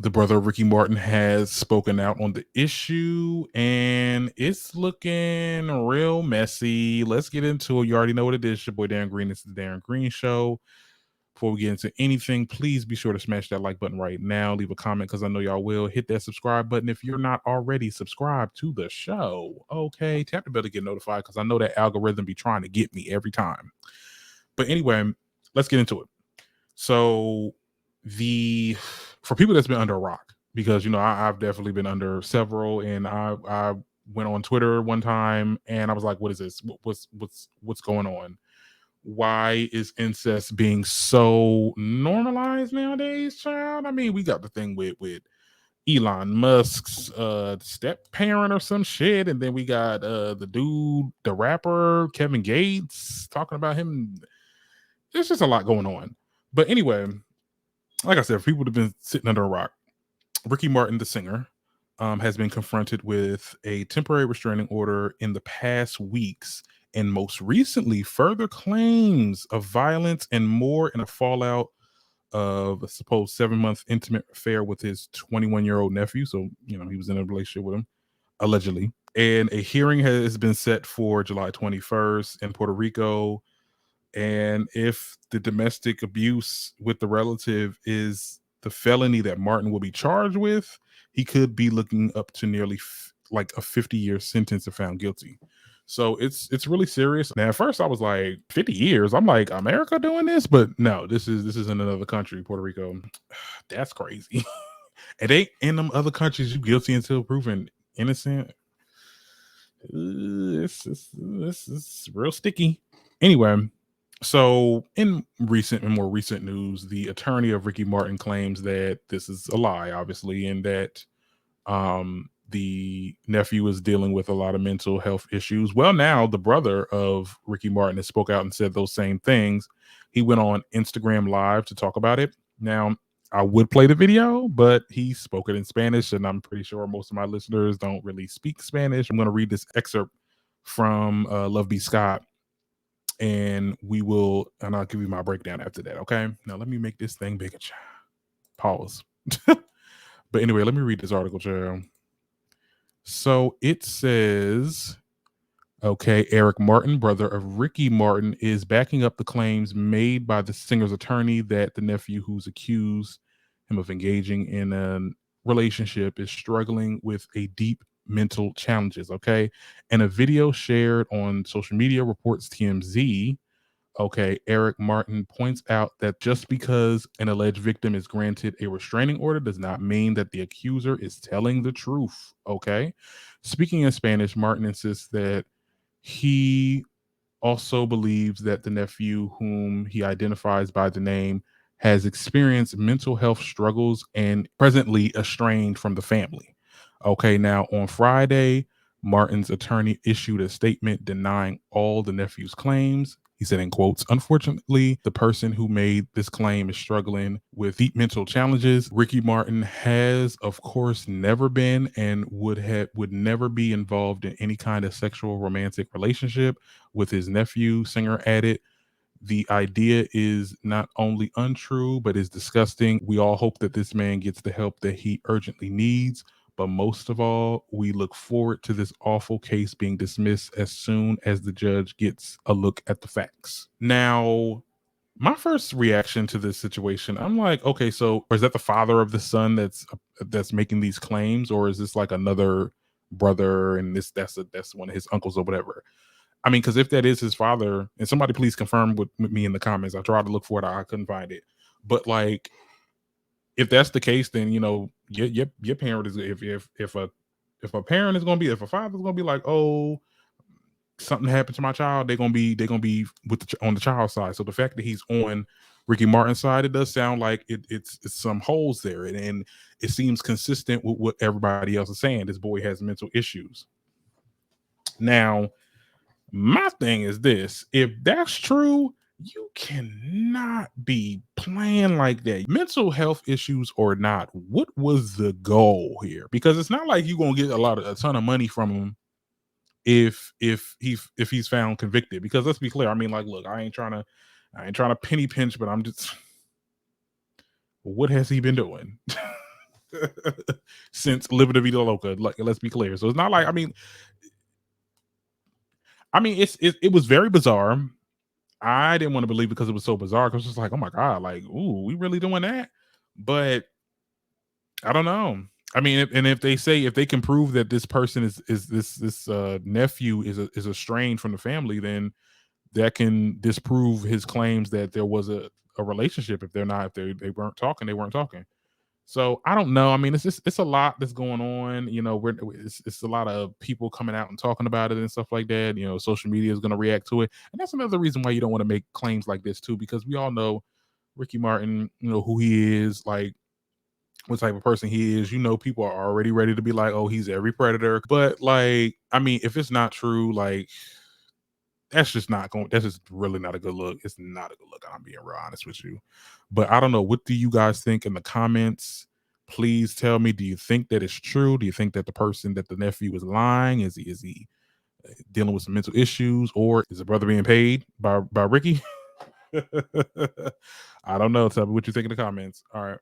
the brother of Ricky Martin has spoken out on the issue, and it's looking real messy. Let's get into it. You already know what it is. Your boy Darren Green. It's the Darren Green Show. Before we get into anything, please be sure to smash that like button right now. Leave a comment because I know y'all will. Hit that subscribe button if you're not already subscribed to the show. Okay, tap the bell to get notified because I know that algorithm be trying to get me every time. But anyway, let's get into it. So the for people that's been under a rock, because I've definitely been under several, and I went on Twitter one time and I was like, what is this? What's going on? Why is incest being so normalized nowadays, child? I mean, we got the thing with Elon Musk's step parent or some shit, and then we got the dude, the rapper Kevin Gates, talking about him. There's just a lot going on. But anyway, like I said, people have been sitting under a rock. Ricky Martin, the singer, has been confronted with a temporary restraining order in the past weeks, and most recently, further claims of violence and more in a fallout of a supposed 7-month intimate affair with his 21-year-old nephew. So, he was in a relationship with him, allegedly. And a hearing has been set for July 21st in Puerto Rico. And if the domestic abuse with the relative is the felony that Martin will be charged with, he could be looking up to nearly like a 50-year sentence if found guilty. So it's really serious. Now, at first I was like, 50 years. I'm like, America doing this? But no, this is in another country, Puerto Rico. That's crazy. And they in them other countries, you guilty until proven innocent. It's real sticky. Anyway, so in more recent news, the attorney of Ricky Martin claims that this is a lie, obviously, and that the nephew is dealing with a lot of mental health issues. Well, now the brother of Ricky Martin has spoke out and said those same things. He went on Instagram Live to talk about it. Now, I would play the video, but he spoke it in Spanish, and I'm pretty sure most of my listeners don't really speak Spanish. I'm going to read this excerpt from Love B. Scott, and I'll give you my breakdown after that. Okay. Now let me make this thing bigger. Pause. But anyway, let me read this article, child. So it says, okay, Eric Martin, brother of Ricky Martin, is backing up the claims made by the singer's attorney that the nephew who's accused him of engaging in a relationship is struggling with a deep mental challenges. Okay. And a video shared on social media reports TMZ. Okay, Eric Martin points out that just because an alleged victim is granted a restraining order does not mean that the accuser is telling the truth. Okay. Speaking in Spanish, Martin insists that he also believes that the nephew, whom he identifies by the name, has experienced mental health struggles and presently estranged from the family. Okay, now on Friday, Martin's attorney issued a statement denying all the nephew's claims. He said, in quotes, unfortunately, the person who made this claim is struggling with deep mental challenges. Ricky Martin has, of course, never been and would never be involved in any kind of sexual romantic relationship with his nephew, singer added. The idea is not only untrue, but is disgusting. We all hope that this man gets the help that he urgently needs. But most of all, we look forward to this awful case being dismissed as soon as the judge gets a look at the facts. Now, my first reaction to this situation, I'm like, okay, so is that the father of the son that's making these claims, or is this like another brother and that's one of his uncles or whatever? I mean, because if that is his father, and somebody please confirm with me in the comments. I tried to look for it, I couldn't find it. But like, if that's the case, then your parent is if a parent is gonna be if a father's gonna be like, oh, something happened to my child, they're gonna be with on the child side. So the fact that he's on Ricky Martin's side, it does sound like it's some holes there, and it seems consistent with what everybody else is saying. This boy has mental issues. Now, my thing is this: if that's true, you cannot be playing like that. Mental health issues or not, what was the goal here? Because it's not like you're gonna get a ton of money from him if he's found convicted. Because let's be clear, I mean, like, look, I ain't trying to penny pinch, but I'm just, what has he been doing? since living the vida loca. Like, let's be clear. So it's not like it was very bizarre. I didn't want to believe because it was so bizarre. Cause it's just like, oh my god, like, ooh, we really doing that? But I don't know. I mean, if they say if they can prove that this person is this nephew is estranged from the family, then that can disprove his claims that there was a relationship. If they're not, if they weren't talking, they weren't talking. So I don't know. I mean, it's a lot that's going on. You know, it's a lot of people coming out and talking about it and stuff like that. You know, social media is going to react to it, and that's another reason why you don't want to make claims like this too, because we all know Ricky Martin. You know who he is, like what type of person he is. You know, people are already ready to be like, oh, he's every predator. But like, I mean, if it's not true, like that's just not going. That's just really not a good look. It's not a good look. I'm being real honest with you. But I don't know. What do you guys think in the comments? Please tell me. Do you think that it's true? Do you think that the person that the nephew is lying? Is he dealing with some mental issues, or is the brother being paid by Ricky? I don't know. Tell me what you think in the comments. All right.